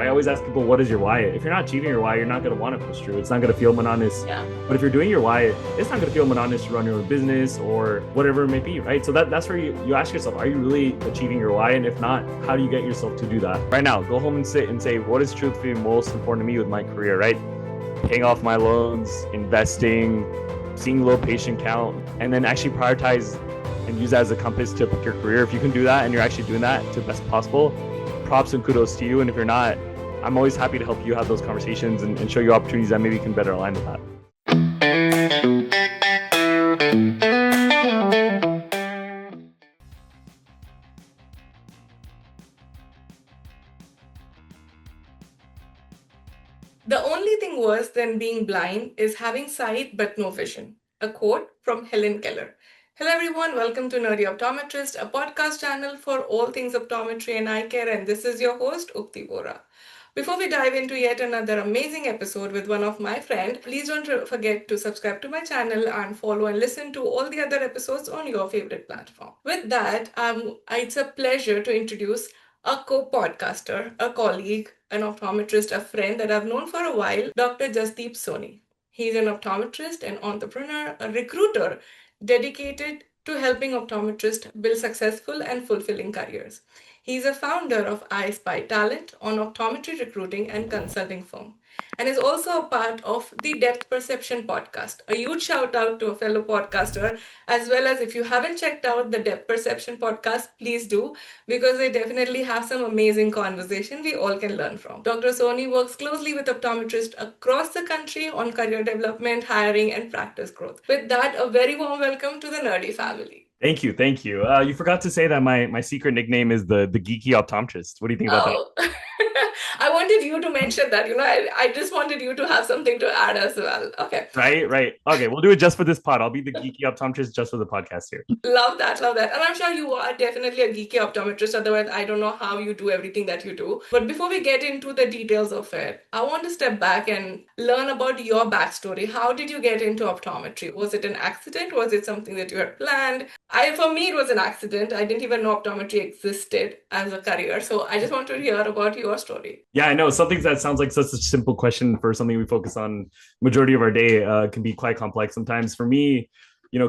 right? I always ask people, what is your why? If you're not achieving your why, you're not going to want to push through. It's not going to feel monotonous. Yeah. But if you're doing your why, it's not going to feel monotonous to run your own business or whatever it may be, right? So that's where you ask yourself, are you really achieving your why? And if not, how do you get yourself to do that? Right now, go home and sit and say, what is truthfully most important to me with my career, right? Paying off my loans, investing, seeing low patient count, and then actually prioritize and use that as a compass to pick your career. If you can do that and you're actually doing that to the best possible, props and kudos to you. And if you're not, I'm always happy to help you have those conversations and show you opportunities that maybe can better align with that. The only thing worse than being blind is having sight but no vision. A quote from Helen Keller. Hello everyone, welcome to Nerdy Optometrist, a podcast channel for all things optometry and eye care, and this is your host, Ukti Vora. Before we dive into yet another amazing episode with one of my friends, please don't forget to subscribe to my channel and follow and listen to all the other episodes on your favorite platform. With that, it's a pleasure to introduce a co-podcaster, a colleague, an optometrist, a friend that I've known for a while, Dr. Jasdeep Soni. He's an optometrist, an entrepreneur, a recruiter dedicated to helping optometrists build successful and fulfilling careers. He's a founder of Eyespy Talent, an optometry recruiting and consulting firm, and is also a part of the Depth Perception podcast. A huge shout out to a fellow podcaster, as well as if you haven't checked out the Depth Perception podcast, please do, because they definitely have some amazing conversation we all can learn from. Dr. Soni works closely with optometrists across the country on career development, hiring, and practice growth. With that, a very warm welcome to the Nerdy family. Thank you. You forgot to say that my secret nickname is the geeky optometrist. What do you think about that? I wanted you to mention that. I just wanted you to have something to add as well. Okay. Right. Okay, we'll do it just for this pod. I'll be the geeky optometrist just for the podcast here. Love that. And I'm sure you are definitely a geeky optometrist. Otherwise, I don't know how you do everything that you do. But before we get into the details of it, I want to step back and learn about your backstory. How did you get into optometry? Was it an accident? Was it something that you had planned? For me, it was an accident. I didn't even know optometry existed as a career. So I just want to hear about your story. Yeah, I know. Something that sounds like such a simple question for something we focus on majority of our day can be quite complex sometimes. For me,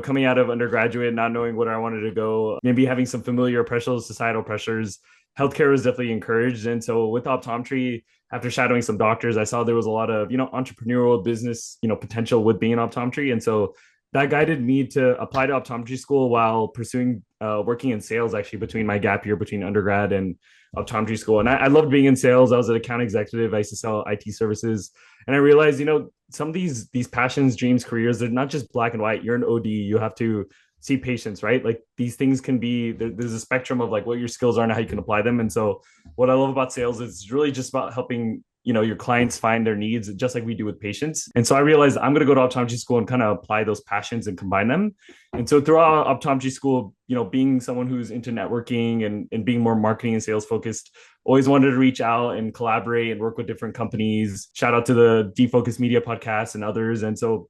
coming out of undergraduate, not knowing where I wanted to go, maybe having some familiar pressures, societal pressures, healthcare was definitely encouraged. And so with optometry, after shadowing some doctors, I saw there was a lot of, entrepreneurial business, potential with being in optometry. And so that guided me to apply to optometry school while pursuing working in sales, actually, between my gap year between undergrad and optometry school. And I loved being in sales. I was an account executive. I used to sell IT services. And I realized, some of these passions, dreams, careers, they're not just black and white. You're an OD. You have to see patients, right? Like these things can be, there's a spectrum of like what your skills are and how you can apply them. And so what I love about sales is really just about helping your clients find their needs just like we do with patients. And so I realized I'm going to go to optometry school and kind of apply those passions and combine them. And so throughout optometry school, being someone who's into networking and being more marketing and sales focused, always wanted to reach out and collaborate and work with different companies. Shout out to the Defocus Media podcast and others. And so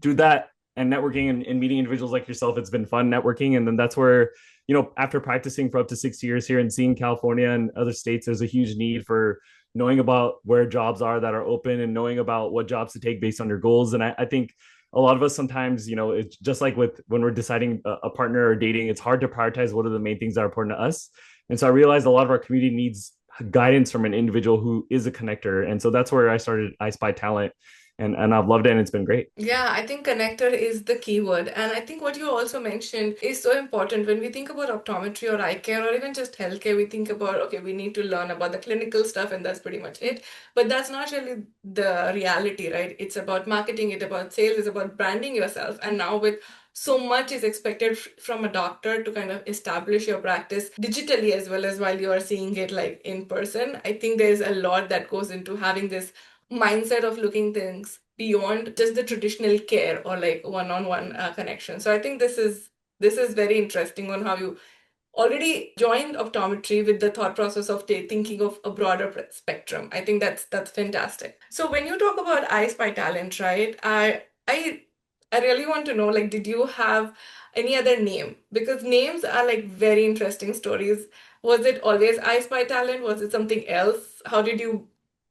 through that and networking and meeting individuals like yourself, it's been fun networking. And then that's where, after practicing for up to 6 years here and seeing California and other states, there's a huge need for knowing about where jobs are that are open and knowing about what jobs to take based on your goals. And I think a lot of us sometimes, it's just like when we're deciding a partner or dating, it's hard to prioritize what are the main things that are important to us. And so I realized a lot of our community needs guidance from an individual who is a connector. And so that's where I started Eyespy Talent. And I've loved it and it's been great. Yeah, I think connector is the key word. And I think what you also mentioned is so important. When we think about optometry or eye care or even just healthcare, we think about, okay, we need to learn about the clinical stuff and that's pretty much it. But that's not really the reality, right? It's about marketing, it's about sales, it's about branding yourself. And now with so much is expected from a doctor to kind of establish your practice digitally as well as while you are seeing it like in person. I think there's a lot that goes into having this mindset of looking things beyond just the traditional care or like one-on-one connection. So I think this is very interesting on how you already joined optometry with the thought process of thinking of a broader spectrum. I think that's fantastic. So when you talk about Eyespy Talent, right? I really want to know, like, did you have any other name? Because names are like very interesting stories. Was it always Eyespy Talent? Was it something else? How did you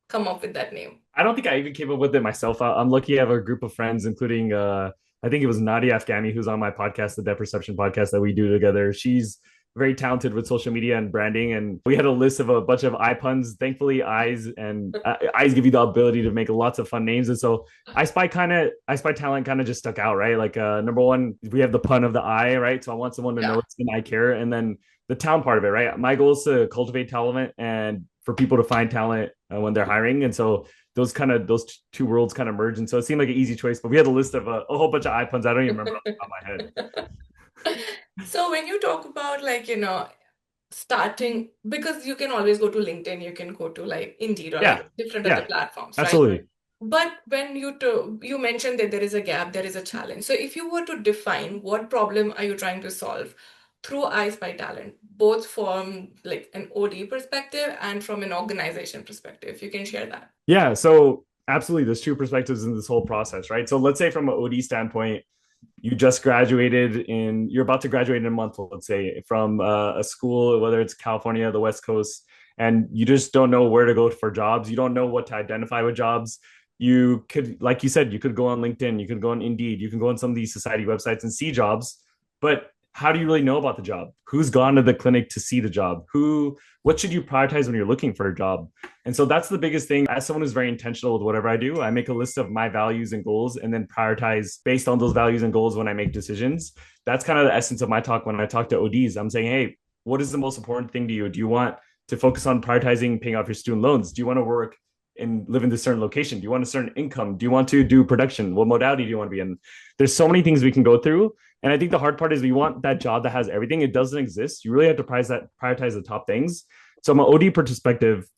come up with that name? I don't think I even came up with it myself. I'm lucky I have a group of friends, including I think it was Nadia Afghani, who's on my podcast, the Debt Perception podcast that we do together. She's very talented with social media and branding, and we had a list of a bunch of eye puns. Thankfully, eyes give you the ability to make lots of fun names, and so I Spy talent kind of just stuck out, right? Like number one, we have the pun of the eye, right? So I want someone to know Yeah. it's an eye care, and then the talent part of it, right? My goal is to cultivate talent and for people to find talent when they're hiring, and so those two worlds kind of merge, and so it seemed like an easy choice. But we had a list of a whole bunch of eye puns. I don't even remember off the top of my head. So when you talk about like, starting, because you can always go to LinkedIn, you can go to like Indeed or Yeah, like different other yeah, platforms, right? absolutely. But when you mentioned that there is a gap, there is a challenge. So if you were to define what problem are you trying to solve through Eyespy Talent, both from like an OD perspective and from an organization perspective, if you can share that. Yeah, so absolutely, there's two perspectives in this whole process, right? So let's say from an OD standpoint, you're about to graduate in a month, let's say, from a school, whether it's California, the West Coast, and you just don't know where to go for jobs. You don't know what to identify with jobs. You could, like you said, you could go on LinkedIn, you could go on Indeed, you can go on some of these society websites and see jobs, but how do you really know about the job? Who's gone to the clinic to see the job? What should you prioritize when you're looking for a job? And so that's the biggest thing. As someone who's very intentional with whatever I do, I make a list of my values and goals and then prioritize based on those values and goals when I make decisions. That's kind of the essence of my talk when I talk to ODs. I'm saying, hey, what is the most important thing to you? Do you want to focus on prioritizing paying off your student loans? Do you want to work and live in this certain location? Do you want a certain income? Do you want to do production? What modality do you want to be in? There's so many things we can go through. And I think the hard part is we want that job that has everything. It doesn't exist. You really have to prioritize the top things. So from an OD perspective,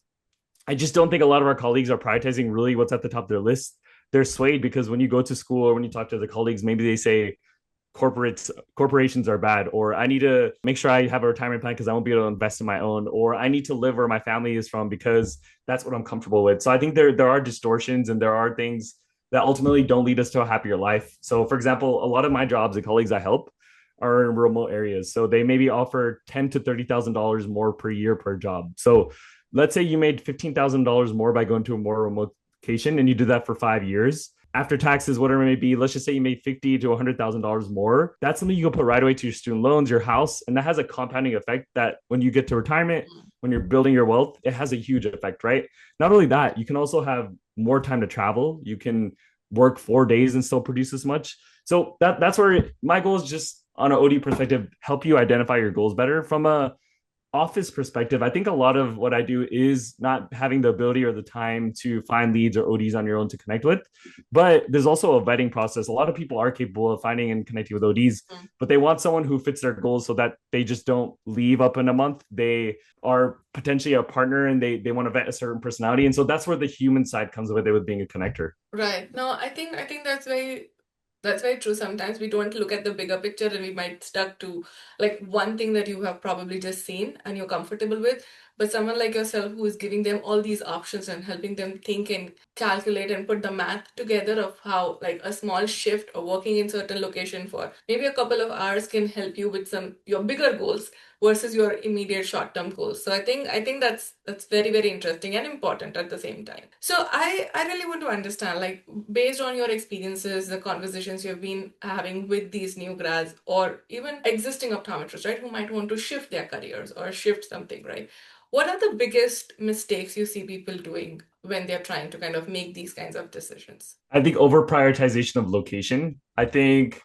I just don't think a lot of our colleagues are prioritizing really what's at the top of their list. They're swayed because when you go to school or when you talk to the colleagues, maybe they say corporations are bad, or I need to make sure I have a retirement plan because I won't be able to invest in my own, or I need to live where my family is from because that's what I'm comfortable with. So I think there are distortions and there are things that ultimately don't lead us to a happier life. So for example, a lot of my jobs, the colleagues I help, are in remote areas. So they maybe offer ten to $30,000 more per year per job. So let's say you made $15,000 more by going to a more remote location and you did that for 5 years. After taxes, whatever it may be, let's just say you made $50,000 to $100,000 more. That's something you can put right away to your student loans, your house, and that has a compounding effect that when you get to retirement, when you're building your wealth, it has a huge effect, right? Not only that, you can also have more time to travel. You can work 4 days and still produce as much. So that's where my goal is, just on an OD perspective, help you identify your goals better. From a office perspective, I think a lot of what I do is not having the ability or the time to find leads or ODs on your own to connect with. But there's also a vetting process. A lot of people are capable of finding and connecting with ODs, but they want someone who fits their goals so that they just don't leave up in a month. They are potentially a partner and they want to vet a certain personality. And so that's where the human side comes with it, with being a connector. Right. No, I think that's very true. Sometimes we don't look at the bigger picture and we might stuck to like one thing that you have probably just seen and you're comfortable with. But someone like yourself who is giving them all these options and helping them think and calculate and put the math together of how like a small shift or working in certain location for maybe a couple of hours can help you with some your bigger goals versus your immediate short-term goals. So I think that's very, very interesting and important at the same time. So I really want to understand, like based on your experiences, the conversations you've been having with these new grads or even existing optometrists, right, who might want to shift their careers or shift something, right? What are the biggest mistakes you see people doing when they're trying to kind of make these kinds of decisions? I think over prioritization of location. I think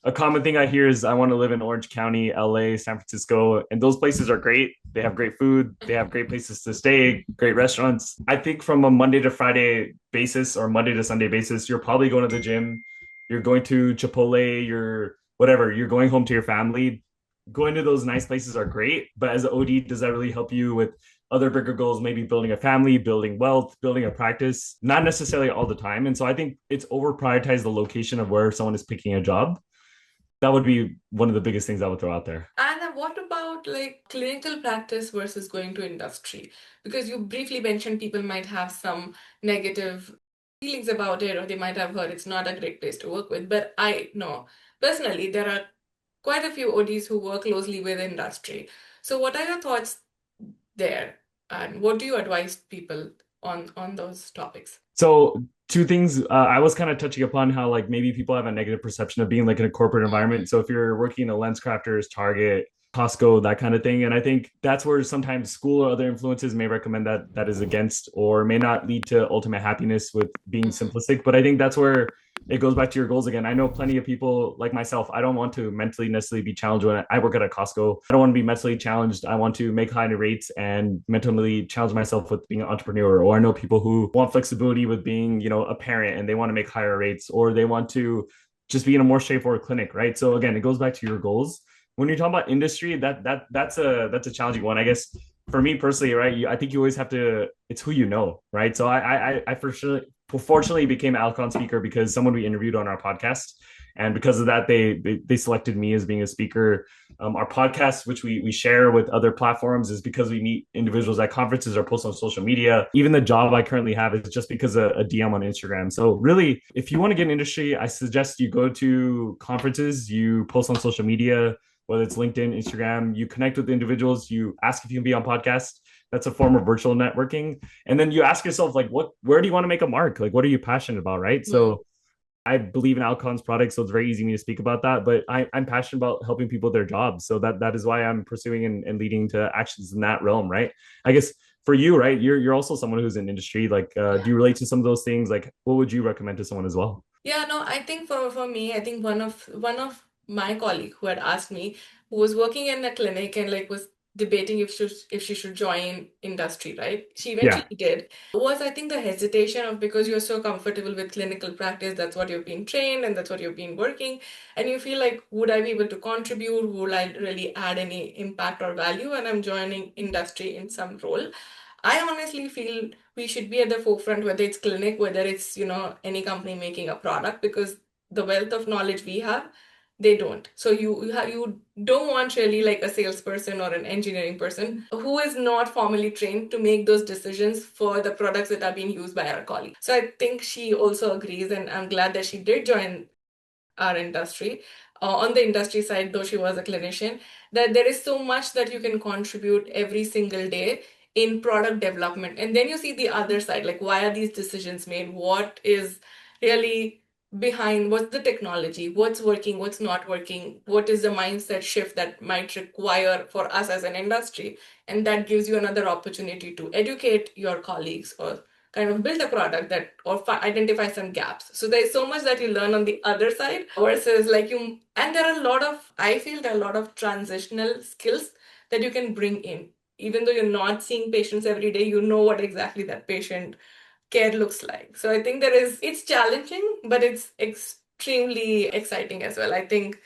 a common thing I hear is I want to live in Orange County, LA, San Francisco, and those places are great. They have great food, they have great places to stay, great restaurants. I think from a Monday to Friday basis or Monday to Sunday basis, you're probably going to the gym, you're going to Chipotle, you're whatever, you're going home to your family. Going to those nice places are great, but as an OD, does that really help you with other bigger goals, maybe building a family, building wealth, building a practice? Not necessarily all the time. And so I think it's over prioritize the location of where someone is picking a job. That would be one of the biggest things I would throw out there. And then what about like clinical practice versus going to industry? Because you briefly mentioned people might have some negative feelings about it, or they might have heard it's not a great place to work with. But I know personally there are quite a few ODs who work closely with industry. So what are your thoughts there? And what do you advise people on those topics? So two things I was kind of touching upon how like maybe people have a negative perception of being like in a corporate environment. So if you're working in a lens crafters, Target, Costco, that kind of thing. And I think that's where sometimes school or other influences may recommend that that is against or may not lead to ultimate happiness with being simplistic. But I think that's where it goes back to your goals again. I know plenty of people like myself. I don't want to mentally necessarily be challenged when I work at a Costco. I don't want to be mentally challenged. I want to make high rates and mentally challenge myself with being an entrepreneur. Or I know people who want flexibility with being, a parent and they want to make higher rates, or they want to just be in a more straightforward clinic, right? So again, it goes back to your goals. When you're talking about industry, that's a challenging one, I guess. For me personally, right? I think you always have to. It's who you know, right? So I for sure fortunately became an Alcon speaker because someone we interviewed on our podcast, and because of that they selected me as being a speaker. Our podcast, which we share with other platforms, is because we meet individuals at conferences or post on social media. Even the job I currently have is just because of a DM on Instagram. So really, if you want to get in industry, I suggest you go to conferences, you post on social media, whether it's LinkedIn, Instagram, you connect with individuals, you ask if you can be on podcasts. That's a form of virtual networking. And then you ask yourself, like, where do you want to make a mark? Like, what are you passionate about? Right. So I believe in Alcon's product, so it's very easy for me to speak about that. But I'm passionate about helping people with their jobs. So that is why I'm pursuing and leading to actions in that realm, right? I guess for you, right, you're also someone who's in industry. Like, do you relate to some of those things? Like, what would you recommend to someone as well? Yeah, no, I think for me, I think one of my colleague who had asked me, who was working in a clinic and like was debating if she should join industry, right? She Yeah. eventually did. Was I think the hesitation of because you're so comfortable with clinical practice, that's what you've been trained and that's what you've been working, and you feel like, would I be able to contribute? Would I really add any impact or value? And I'm joining industry in some role. I honestly feel we should be at the forefront, whether it's clinic, whether it's, any company making a product, because the wealth of knowledge we have, they don't. So you don't want really like a salesperson or an engineering person who is not formally trained to make those decisions for the products that are being used by our colleagues. So I think she also agrees, and I'm glad that she did join our industry. On the industry side, though she was a clinician, that there is so much that you can contribute every single day in product development. And then you see the other side, like why are these decisions made? What is really behind? What's the technology? What's working? What's not working? What is the mindset shift that might require for us as an industry? And that gives you another opportunity to educate your colleagues or kind of build a product that or identify some gaps. So there's so much that you learn on the other side versus like you, and there are a lot of, I feel there are a lot of transitional skills that you can bring in. Even though you're not seeing patients every day, you know what exactly that patient care looks like. So I think it's challenging, but it's extremely exciting as well. I think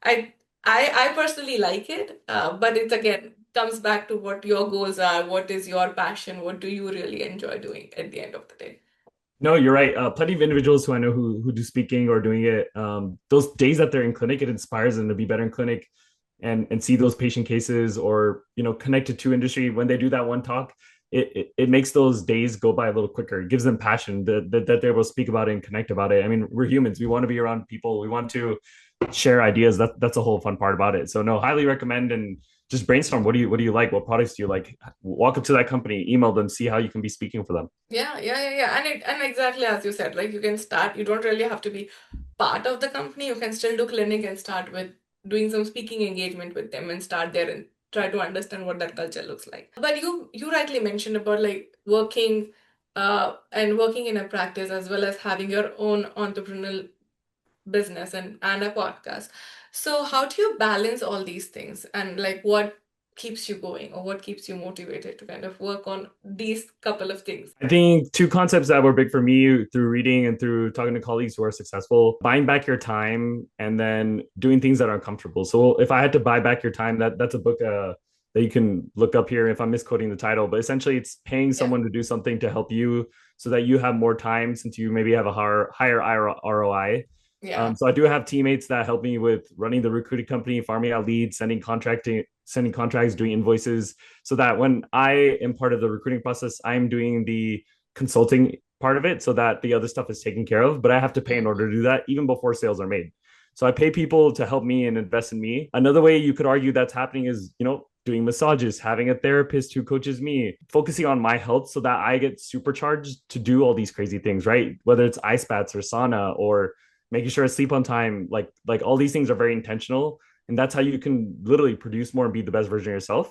I I personally like it, but it's again comes back to what your goals are, what is your passion, what do you really enjoy doing at the end of the day. No, you're right. Plenty of individuals who I know who do speaking or doing it. Those days that they're in clinic, it inspires them to be better in clinic, and see those patient cases or connected to industry. When they do that one talk, it makes those days go by a little quicker. It gives them passion that they're able to speak about it and connect about it. I mean, we're humans. We want to be around people. We want to share ideas. That's a whole fun part about it. So no, highly recommend, and just brainstorm. What do you like? What products do you like? Walk up to that company, email them, see how you can be speaking for them. Yeah. And exactly as you said, like you can start, you don't really have to be part of the company. You can still do clinic and start with doing some speaking engagement with them and start there and try to understand what that culture looks like. But you rightly mentioned about like working and working in a practice as well as having your own entrepreneurial business and a podcast. So how do you balance all these things, and like what keeps you going or what keeps you motivated to kind of work on these couple of things? I think two concepts that were big for me through reading and through talking to colleagues who are successful: buying back your time and then doing things that are uncomfortable. So if I had to buy back your time, that's a book that you can look up here if I'm misquoting the title, but essentially it's paying Yeah. someone to do something to help you so that you have more time since you maybe have a higher ROI. Yeah. So I do have teammates that help me with running the recruiting company, farming out leads, sending contracts, doing invoices, so that when I am part of the recruiting process, I'm doing the consulting part of it so that the other stuff is taken care of. But I have to pay in order to do that even before sales are made. So I pay people to help me and invest in me. Another way you could argue that's happening is, doing massages, having a therapist who coaches me, focusing on my health so that I get supercharged to do all these crazy things, right? Whether it's ice baths or sauna or making sure I sleep on time, like all these things are very intentional. And that's how you can literally produce more and be the best version of yourself.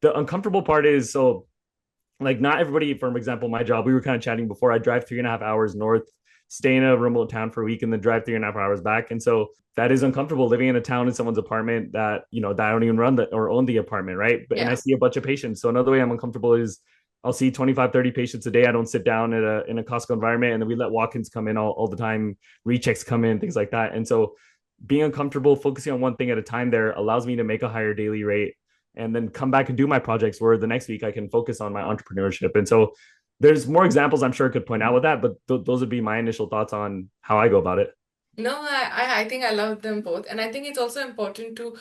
The uncomfortable part is so like not everybody, for example, my job, we were kind of chatting before. I drive 3.5 hours north, stay in a remote town for a week, and then drive 3.5 hours back. And so that is uncomfortable living in a town in someone's apartment that, that I don't even run the, or own the apartment, right? But and I Yeah. see a bunch of patients. So another way I'm uncomfortable is I'll see 25, 30 patients a day. I don't sit down in a Costco environment, and then we let walk-ins come in all the time, rechecks come in, things like that. And so being uncomfortable, focusing on one thing at a time there allows me to make a higher daily rate and then come back and do my projects where the next week I can focus on my entrepreneurship. And so there's more examples I'm sure I could point out with that, but those would be my initial thoughts on how I go about it. No, I think I love them both. And I think it's also important to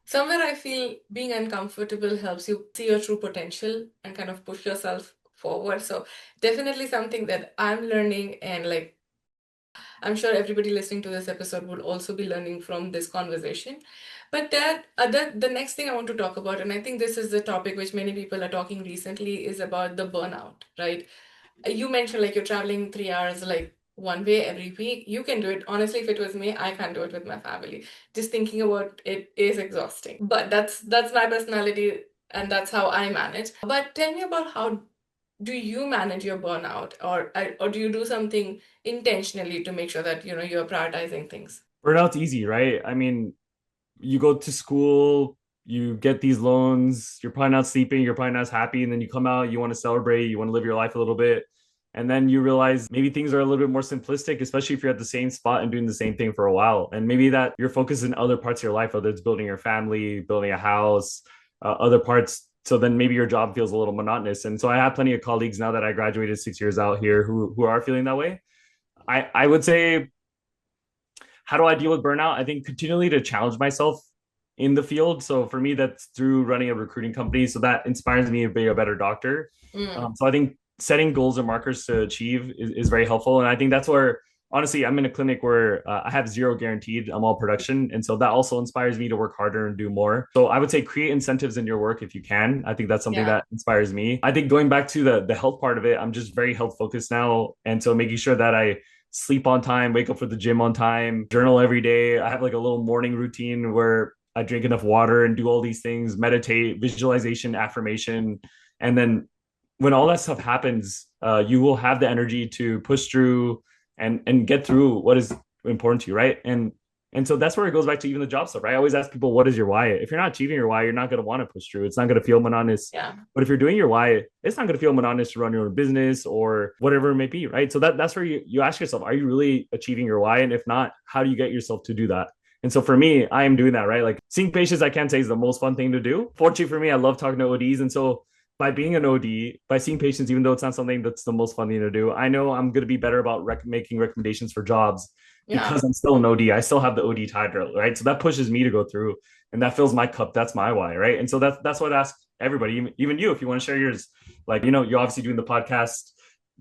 somewhere I feel being uncomfortable helps you see your true potential and kind of push yourself forward. So definitely something that I'm learning, and like I'm sure everybody listening to this episode will also be learning from this conversation. But the next thing I want to talk about, and I think this is the topic which many people are talking recently, is about the burnout, right? You mentioned like you're traveling 3 hours like one way every week. You can do it. Honestly, if it was me, I can't do it with my family. Just thinking about it is exhausting. But that's my personality and that's how I manage. But tell me about how do you manage your burnout, or do you do something intentionally to make sure that you're prioritizing things? Burnout's easy, right? I mean, you go to school, you get these loans, you're probably not sleeping, you're probably not as happy, and then you come out, you want to celebrate, you want to live your life a little bit. And then you realize maybe things are a little bit more simplistic, especially if you're at the same spot and doing the same thing for a while. And maybe that your focus in other parts of your life, whether it's building your family, building a house, other parts. So then maybe your job feels a little monotonous. And so I have plenty of colleagues now that I graduated 6 years out here who are feeling that way. I would say, how do I deal with burnout? I think continually to challenge myself in the field. So for me, that's through running a recruiting company. So that inspires me to be a better doctor. Mm, So I think setting goals and markers to achieve is very helpful. And I think that's where, honestly, I'm in a clinic where I have zero guaranteed. I'm all production. And so that also inspires me to work harder and do more. So I would say create incentives in your work if you can. I think that's something yeah. that inspires me. I think going back to the health part of it, I'm just very health focused now. And so making sure that I sleep on time, wake up for the gym on time, journal every day. I have like a little morning routine where I drink enough water and do all these things, meditate, visualization, affirmation. And then when all that stuff happens, you will have the energy to push through and get through what is important to you, right? And so that's where it goes back to even the job stuff, right? I always ask people, what is your why? If you're not achieving your why, you're not going to want to push through. It's not going to feel monotonous. Yeah. But if you're doing your why, it's not going to feel monotonous to run your own business or whatever it may be, right? So that's where you ask yourself, are you really achieving your why? And if not, how do you get yourself to do that? And so for me, I am doing that, right? Like seeing patients, I can't say is the most fun thing to do. Fortunately for me, I love talking to ODs. And so by being an OD, by seeing patients, even though it's not something that's the most fun thing to do, I know I'm going to be better about making recommendations for jobs Yeah. because I'm still an OD. I still have the OD title, right? So that pushes me to go through, and that fills my cup. That's my why, right? And so that's what I ask everybody, even you, if you want to share yours. Like, you're obviously doing the podcast.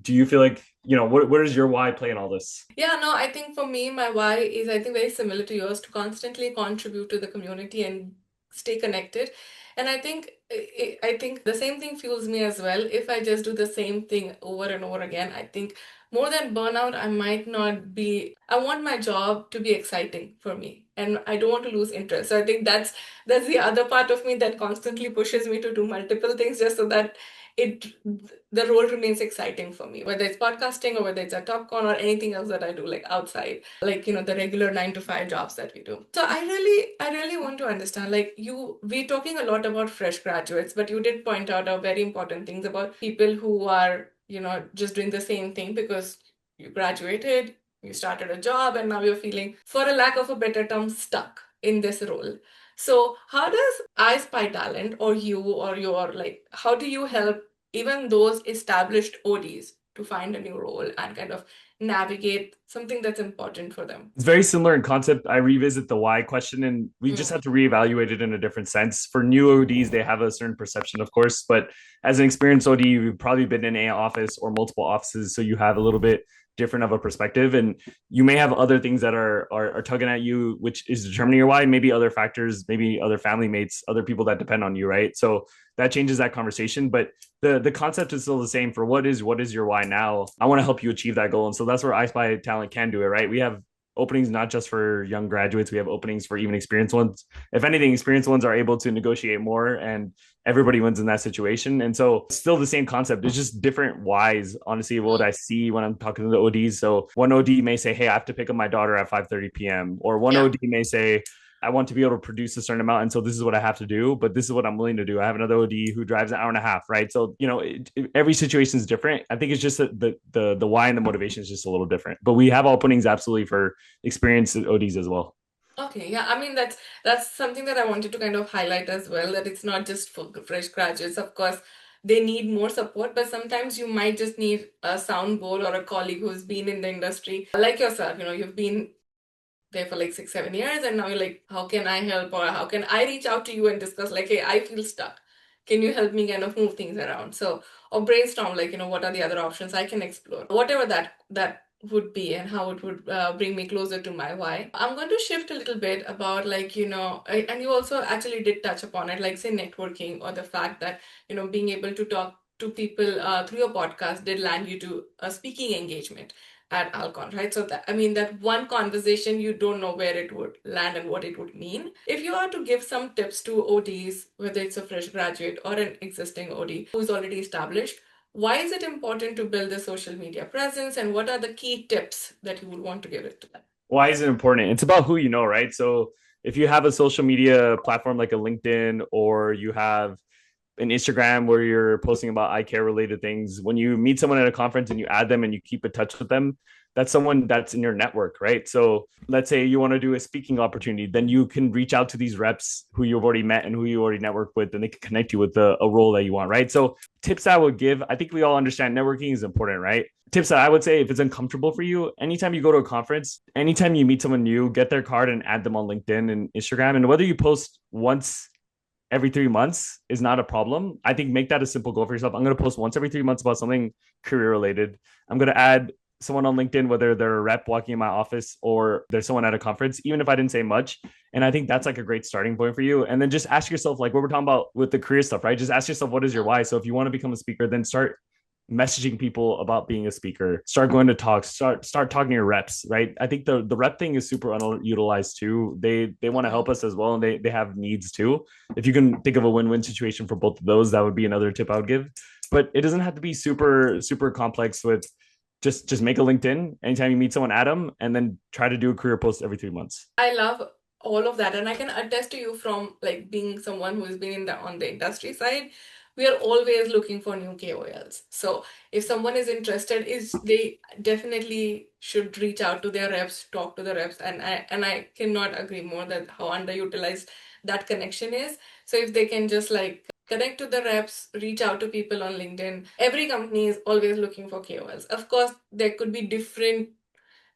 Do you feel like, what is your why play in all this? Yeah, no, I think for me, my why is I think very similar to yours, to constantly contribute to the community and stay connected. And I think the same thing fuels me as well. If I just do the same thing over and over again, I think more than burnout, I might not be. I want my job to be exciting for me, and I don't want to lose interest. So I think that's the other part of me that constantly pushes me to do multiple things just so that it the role remains exciting for me, whether it's podcasting or whether it's a TopCon or anything else that I do like outside, like the regular 9 to 5 jobs that we do. So I really want to understand, like we're talking a lot about fresh graduates, but you did point out a very important things about people who are just doing the same thing because you graduated, you started a job, and now you're feeling, for a lack of a better term, stuck in this role. So how does I Spy Talent, or you, or your, like, how do you help even those established ODs to find a new role and kind of navigate something that's important for them? It's very similar in concept. I revisit the why question, and we just Mm, have to reevaluate it in a different sense. For new ODs, they have a certain perception, of course, but as an experienced OD, you've probably been in an office or multiple offices, so you have a little bit different of a perspective, and you may have other things that are tugging at you, which is determining your why. Maybe other factors, maybe other family mates, other people that depend on you, right? So that changes that conversation, but the concept is still the same. For what is your why now, I want to help you achieve that goal. And so that's where Eyespy Talent can do it, right? We have openings not just for young graduates, we have openings for even experienced ones. If anything, experienced ones are able to negotiate more, and everybody wins in that situation. And so still the same concept. It's just different whys, honestly, what I see when I'm talking to the ODs. So one OD may say, hey, I have to pick up my daughter at 5:30 p.m. Or one OD may say, I want to be able to produce a certain amount. And so this is what I have to do, but this is what I'm willing to do. I have another OD who drives an hour and a half, right? So, every situation is different. I think it's just that the why and the motivation is just a little different, but we have openings absolutely for experienced ODs as well. Okay, yeah, I mean that's something that I wanted to kind of highlight as well, that it's not just for fresh graduates. Of course, they need more support, but sometimes you might just need a sound bowl or a colleague who's been in the industry, like yourself. You've been there for like 6, 7 years, and now you're like, how can I help, or how can I reach out to you and discuss, like, hey, I feel stuck. Can you help me kind of move things around? So, or brainstorm, like, what are the other options I can explore, whatever that would be, and how it would bring me closer to my why. I'm going to shift a little bit about, like, and you also actually did touch upon it, like, say, networking, or the fact that, being able to talk to people through your podcast did land you to a speaking engagement at Alcon, right? So that, I mean, that one conversation, you don't know where it would land and what it would mean. If you are to give some tips to ODs, whether it's a fresh graduate or an existing OD who's already established, why is it important to build a social media presence, and what are the key tips that you would want to give it to them? Why is it important? It's about who you know, right? So if you have a social media platform like a LinkedIn, or you have an Instagram where you're posting about eye care related things, when you meet someone at a conference and you add them and you keep in touch with them, that's someone that's in your network, right? So let's say you want to do a speaking opportunity, then you can reach out to these reps who you've already met and who you already network with, and they can connect you with a role that you want, right? So tips I would give, I think we all understand networking is important, right? Tips that I would say, if it's uncomfortable for you, anytime you go to a conference, anytime you meet someone new, get their card and add them on LinkedIn and Instagram. And whether you post once every 3 months is not a problem. I think make that a simple goal for yourself. I'm going to post once every 3 months about something career related. I'm going to add someone on LinkedIn, whether they're a rep walking in my office or there's someone at a conference, even if I didn't say much. And I think that's like a great starting point for you. And then just ask yourself, like what we're talking about with the career stuff, right? Just ask yourself, what is your why? So if you want to become a speaker, then start messaging people about being a speaker, start going to talks, start talking to your reps, right? I think the rep thing is super unutilized too. They want to help us as well, and they have needs too. If you can think of a win-win situation for both of those, that would be another tip I would give. But it doesn't have to be super complex. With just make a LinkedIn anytime you meet someone, add them, and then try to do a career post every 3 months. I love all of that, and I can attest to you from, like, being someone who has been on the industry side. We are always looking for new KOLs. So if someone is interested, they definitely should reach out to their reps, talk to the reps, and I cannot agree more that how underutilized that connection is. So if they can just, like, connect to the reps, reach out to people on LinkedIn. Every company is always looking for KOLs. Of course, there could be different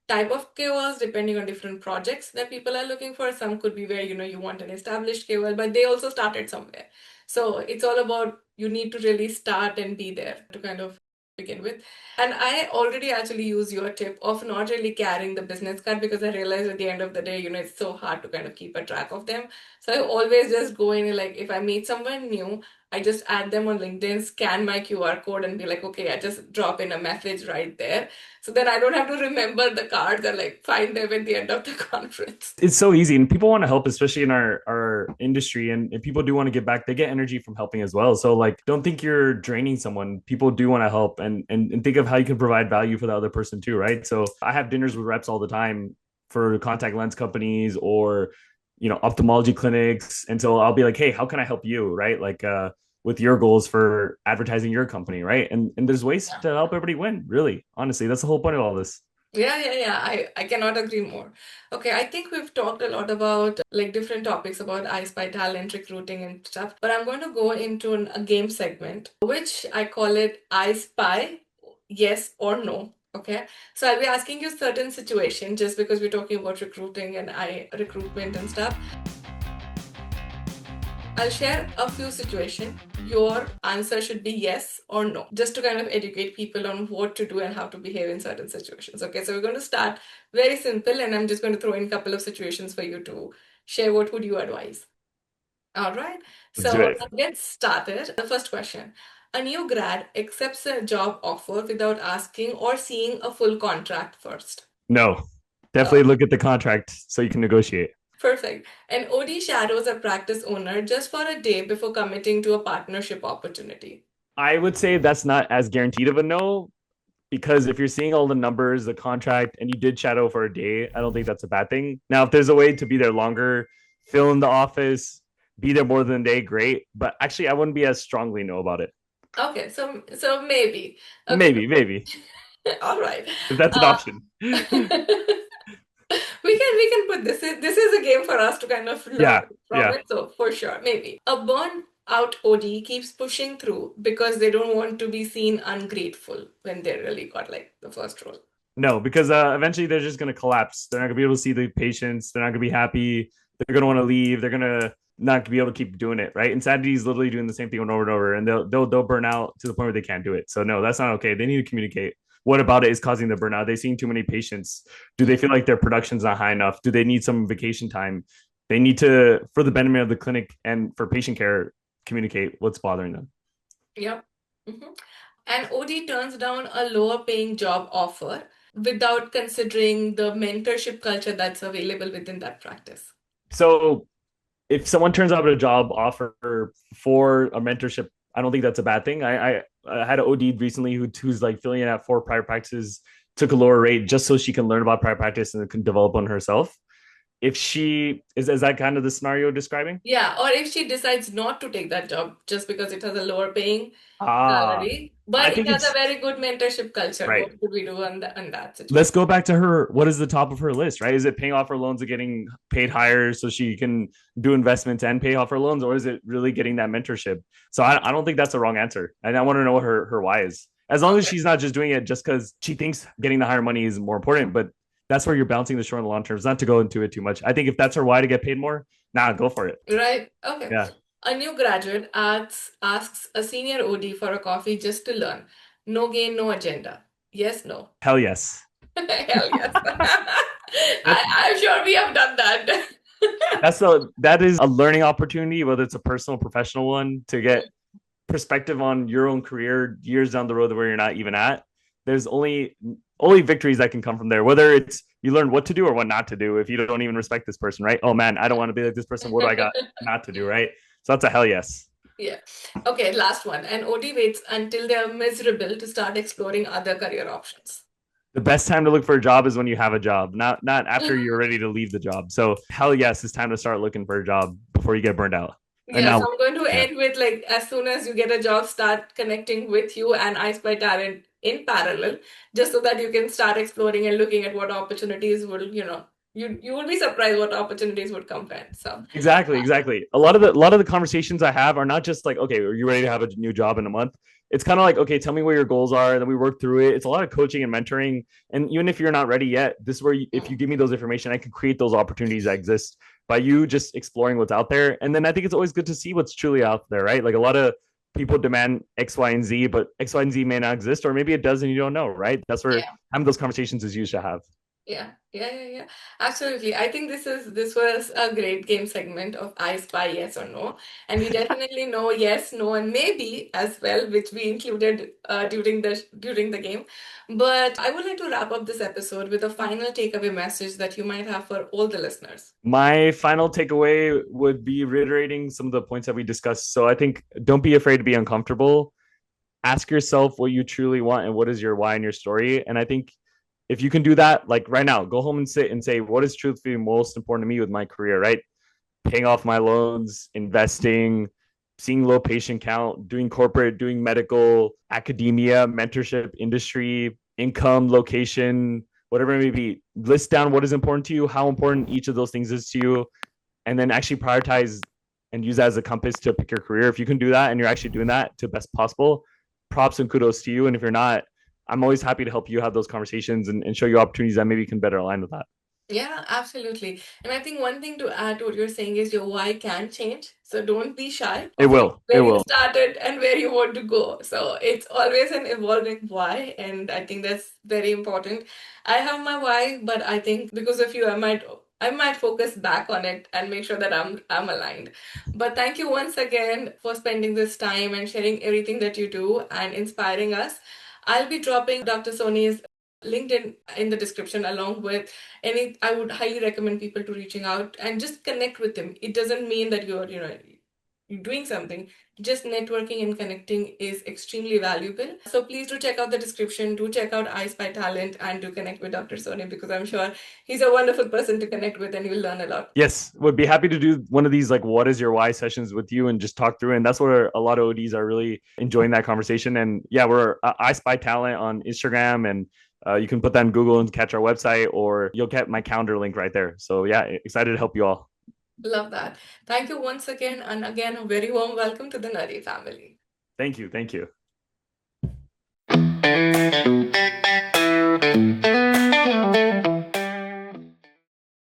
type of KOLs depending on different projects that people are looking for. Some could be where you want an established KOL, but they also started somewhere. So it's all about, you need to really start and be there to kind of begin with. And I already actually use your tip of not really carrying the business card, because I realize at the end of the day, it's so hard to kind of keep a track of them. So I always just go in and, like, if I meet someone new, I just add them on LinkedIn, scan my QR code, and be like, okay, I just drop in a message right there. So then I don't have to remember the cards and, like, find them at the end of the conference. It's so easy, and people want to help, especially in our industry. And if people do want to give back, they get energy from helping as well. So like, don't think you're draining someone. People do want to help, and think of how you can provide value for the other person too, right? So I have dinners with reps all the time for contact lens companies or ophthalmology clinics. And so I'll be like, hey, how can I help you, right? Like with your goals for advertising your company, right? And there's ways to help everybody win, really. Honestly, that's the whole point of all this. Yeah. I cannot agree more. Okay, I think we've talked a lot about, like, different topics about Eyespy talent, recruiting, and stuff, but I'm going to go into a game segment, which I call it Eyespy, yes or no. Okay, so I'll be asking you certain situations, just because we're talking about recruiting and recruitment and stuff. I'll share a few situations. Your answer should be yes or no, just to kind of educate people on what to do and how to behave in certain situations. Okay, so we're going to start very simple, and I'm just going to throw in a couple of situations for you to share. What would you advise? All right, Let's so do it. let's get started. The first question. A new grad accepts a job offer without asking or seeing a full contract first. No, Oh, definitely look at the contract so you can negotiate. perfect. An OD shadows a practice owner just for a day before committing to a partnership opportunity. I would say that's not as guaranteed of a no, because if you're seeing all the numbers, the contract, and you did shadow for a day, I don't think that's a bad thing. Now, if there's a way to be there longer, fill in the office, be there more than a day, great. But actually, I wouldn't be as strongly no about it. Okay, so maybe. Okay, Maybe, all right. if that's an Uh, option. we can put this in. This is a game for us to kind of learn Yeah, from yeah. it. So for sure, maybe. A burnout OD keeps pushing through because they don't want to be seen ungrateful when they really got like the first role. No, because eventually they're just going to collapse. They're not going to be able to see the patients. They're not going to be happy. They're going to want to leave. They're going to not be able to keep doing it. Right. Insanity is literally doing the same thing over and over, and they'll burn out to the point where they can't do it. So no, that's not okay. They need to communicate. What about it is causing the burnout? Are they seeing too many patients? Do they feel like their production's not high enough? Do they need some vacation time? They need to, for the betterment of the clinic and for patient care, communicate what's bothering them. Yep. Mhm. And OD turns down a lower paying job offer without considering the mentorship culture that's available within that practice. So if someone turns out a job offer for a mentorship, I don't think that's a bad thing. I had an OD recently who's like filling in at 4 private practices, took a lower rate just so she can learn about private practice and can develop on herself. If she is that kind of the scenario you're describing? Yeah, or if she decides not to take that job just because it has a lower paying Ah, salary, but I it think has a it's very good mentorship culture, right. what should we do on that Let's situation? go back to her. What is the top of her list, right? Is it paying off her loans and getting paid higher so she can do investments and pay off her loans, or is it really getting that mentorship? So I don't think that's the wrong answer. And I want to know what her why is. As long as Okay, she's not just doing it just because she thinks getting the higher money is more important, but that's where you're balancing the short and the long terms. Not to go into it too much. I think if that's her why to get paid more, go for it. right. Okay. Yeah. A new graduate asks a senior OD for a coffee just to learn. No gain, no agenda. Yes, no. Hell yes. Hell yes. That's I'm sure we have done that. that is a learning opportunity, whether it's a personal, professional one, to get perspective on your own career years down the road where you're not even at. There's only victories that can come from there, whether it's you learn what to do or what not to do. If you don't even respect this person, right? Oh man, I don't want to be like this person. What do I got not to do, right? So that's a hell yes. Yeah. Okay, last one. An OD waits until they are miserable to start exploring other career options. The best time to look for a job is when you have a job, not after you're ready to leave the job. So hell yes, it's time to start looking for a job before you get burned out. And Yeah, now, so I'm going to yeah, end with like as soon as you get a job, start connecting with you and Eyespy talent in parallel, just so that you can start exploring and looking at what opportunities will, you will be surprised what opportunities would come in. So exactly. A lot of the conversations I have are not just like, okay, are you ready to have a new job in a month? It's kind of like, okay, tell me where your goals are, and then we work through it. It's a lot of coaching and mentoring. And even if you're not ready yet, this is where if you give me those information, I can create those opportunities that exist by you just exploring what's out there. And then I think it's always good to see what's truly out there, right? Like a lot of people demand X, Y, and Z, but X, Y, and Z may not exist, or maybe it does and you don't know, right? That's where yeah. having those conversations is used to have. Yeah. Absolutely. I think this was a great game segment of I Spy Yes or No. And we definitely know yes, no, and maybe as well, which we included during the game. But I would like to wrap up this episode with a final takeaway message that you might have for all the listeners. My final takeaway would be reiterating some of the points that we discussed. So I think don't be afraid to be uncomfortable. Ask yourself what you truly want and what is your why and your story. And I think if you can do that, like right now, go home and sit and say, what is truthfully most important to me with my career, right? Paying off my loans, investing, seeing low patient count, doing corporate, doing medical, academia, mentorship, industry, income, location, whatever it may be. List down what is important to you, how important each of those things is to you, and then actually prioritize and use that as a compass to pick your career. If you can do that and you're actually doing that to best possible, props and kudos to you. And if you're not, I'm always happy to help you have those conversations and show you opportunities that maybe can better align with that. Yeah, absolutely. And I think one thing to add to what you're saying is your why can change. So don't be shy It of will. It where you will. started and where you want to go. So it's always an evolving why, and I think that's very important. I have my why, but I think because of you, I might focus back on it and make sure that I'm aligned. But thank you once again for spending this time and sharing everything that you do and inspiring us. I'll be dropping Dr. Soni's LinkedIn in the description along with any. I would highly recommend people to reaching out and just connect with him. It doesn't mean that you're doing something. Just networking and connecting is extremely valuable. So please do check out the description, do check out Eyespy Talent, and do connect with Dr. Soni because I'm sure he's a wonderful person to connect with and you'll learn a lot. Yes, would be happy to do one of these like what is your why sessions with you and just talk through. And that's where a lot of ODs are really enjoying that conversation. And yeah, we're I Spy Talent on Instagram, and you can put that in Google and catch our website, or you'll get my calendar link right there. So yeah, excited to help you all. Love that. Thank you once again, and again, a very warm welcome to the Nerdy family. Thank you. Thank you.